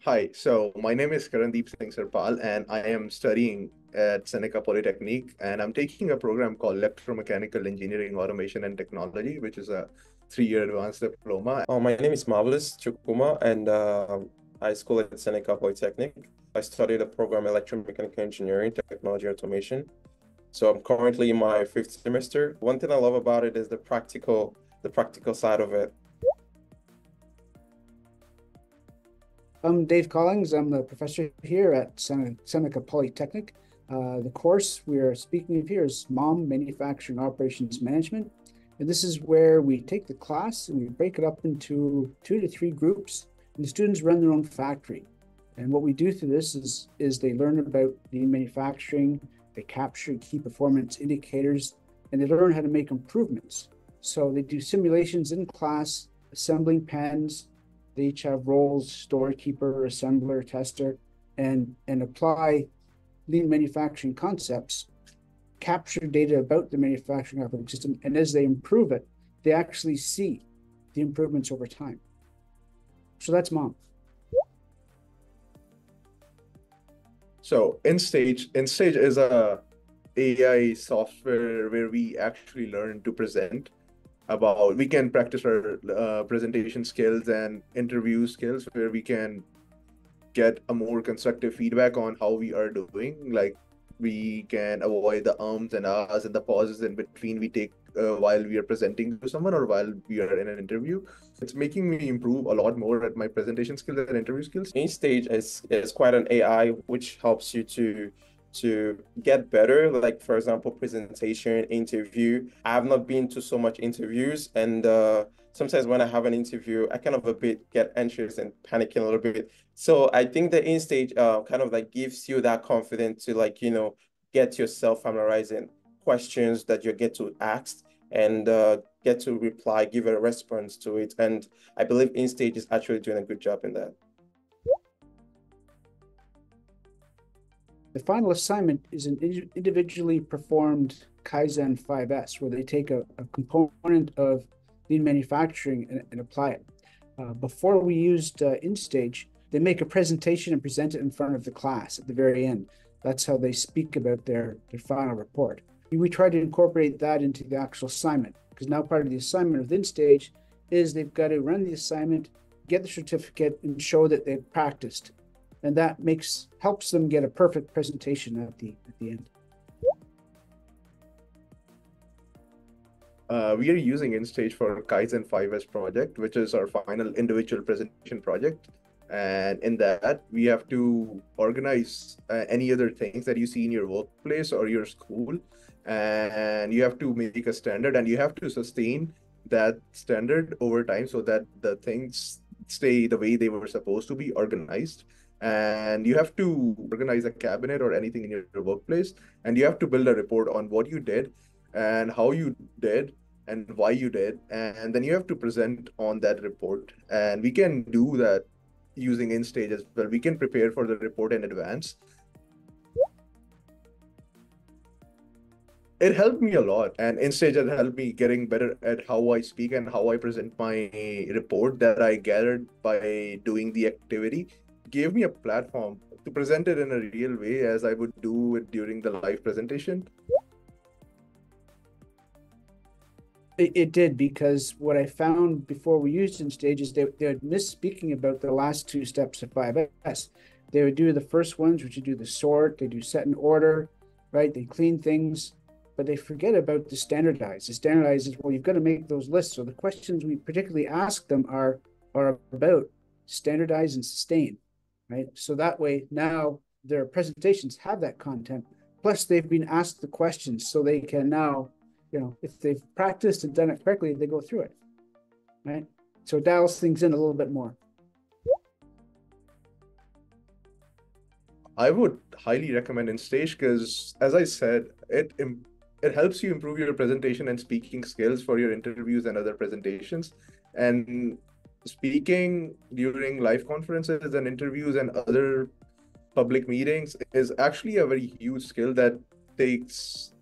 Hi, so my name is Karandeep Singh Sarpal, and I am studying at Seneca Polytechnic, and I'm taking a program called Electromechanical Engineering, Automation, and Technology, which is a 3-year advanced diploma. My name is Marvelous Chukuma, and I school at Seneca Polytechnic. I studied the program Electromechanical Engineering, Technology Automation. So I'm currently in my fifth semester. One thing I love about it is the practical side of it. I'm Dave Collins. I'm the professor here at Seneca Polytechnic. The course we are speaking of here is MOM Manufacturing Operations Management. And this is where we take the class and we break it up into 2 to 3 groups, and the students run their own factory. And what we do through this is they learn about lean manufacturing, they capture key performance indicators, and they learn how to make improvements. So they do simulations in class, assembling pens. They each have roles: storekeeper, assembler, tester, and apply lean manufacturing concepts, capture data about the manufacturing operating system, and as they improve it, they actually see the improvements over time. So that's MOM. So InStage is a AI software where we actually learn to present we can practice our presentation skills and interview skills where we can get a more constructive feedback on how we are doing. Like we can avoid the ums and ahs and the pauses in between we take while we are presenting to someone or while we are in an interview. It's making me improve a lot more at my presentation skills and interview skills. InStage is quite an AI which helps you to get better. Like for example, presentation, interview. I have not been to so much interviews, and sometimes when I have an interview, I kind of a bit get anxious and panicking a little bit. So I think the InStage kind of like gives you that confidence to get yourself familiarizing questions that you get to ask and get to reply, give a response to it. And I believe InStage is actually doing a good job in that. The final assignment is an individually performed Kaizen 5S, where they take a component of lean manufacturing and apply it. Before we used InStage, they make a presentation and present it in front of the class at the very end. That's how they speak about their final report. We try to incorporate that into the actual assignment, because now part of the assignment with InStage is they've got to run the assignment, get the certificate, and show that they've practiced. And that helps them get a perfect presentation at the end. We are using InStage for Kaizen 5S project, which is our final individual presentation project. And in that, we have to organize any other things that you see in your workplace or your school. And you have to make a standard and you have to sustain that standard over time so that the things stay the way they were supposed to be organized. And you have to organize a cabinet or anything in your workplace, and you have to build a report on what you did and how you did and why you did, and then you have to present on that report. And we can do that using InStage as well. We can prepare for the report in advance. It helped me a lot, and InStage has helped me getting better at how I speak and how I present my report that I gathered by doing the activity. Gave me a platform to present it in a real way as I would do it during the live presentation. It did, because what I found before we used InStage is they would miss speaking about the last 2 steps of 5S. They would do the first ones, which would do the sort, they do set and order, right? They clean things, but they forget about the standardize. The standardize is, well, you've got to make those lists. So the questions we particularly ask them are about standardize and sustain, right? So that way now their presentations have that content, plus they've been asked the questions, so they can now, if they've practiced and done it correctly, they go through it, right? So it dials things in a little bit more. I would highly recommend InStage because, as I said, it helps you improve your presentation and speaking skills for your interviews and other presentations. And speaking during live conferences and interviews and other public meetings is actually a very huge skill that takes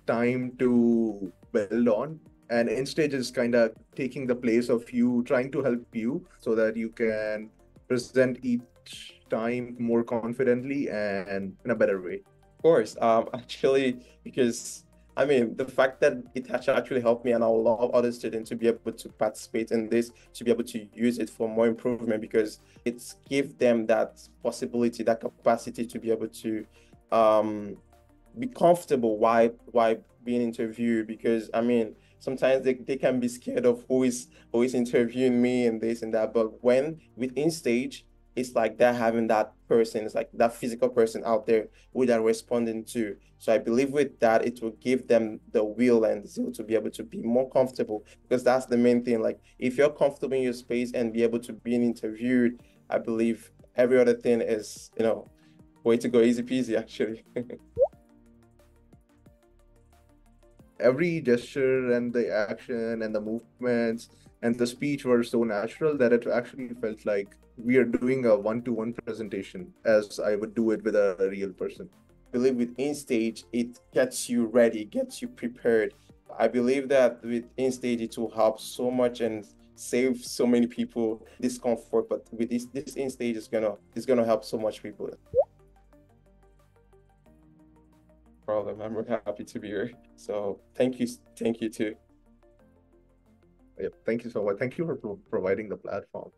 time to build on. And InStage is kind of taking the place of you, trying to help you so that you can present each time more confidently and in a better way? Of course, actually, because I mean, the fact that it has actually helped me, and I would love other students to be able to participate in this, to be able to use it for more improvement, because it's give them that possibility, that capacity to be able to um, be comfortable while being interviewed. Because I mean, sometimes they can be scared of who is interviewing me and this and that. But when with InStage, it's like they're having that person, it's like that physical person out there who they're responding to. So I believe with that, it will give them the will and the zeal to be able to be more comfortable, because that's the main thing. Like if you're comfortable in your space and be able to be interviewed, I believe every other thing is, way to go, easy peasy, actually. Every gesture and the action and the movements and the speech were so natural that it actually felt like we are doing a one-to-one presentation as I would do it with a real person. I believe with InStage, it gets you ready, gets you prepared. I believe that with InStage, it will help so much and save so many people discomfort. But with this InStage is gonna help so much people. Problem. I'm really happy to be here. So thank you too. Yep. Thank you so much. Thank you for providing the platform.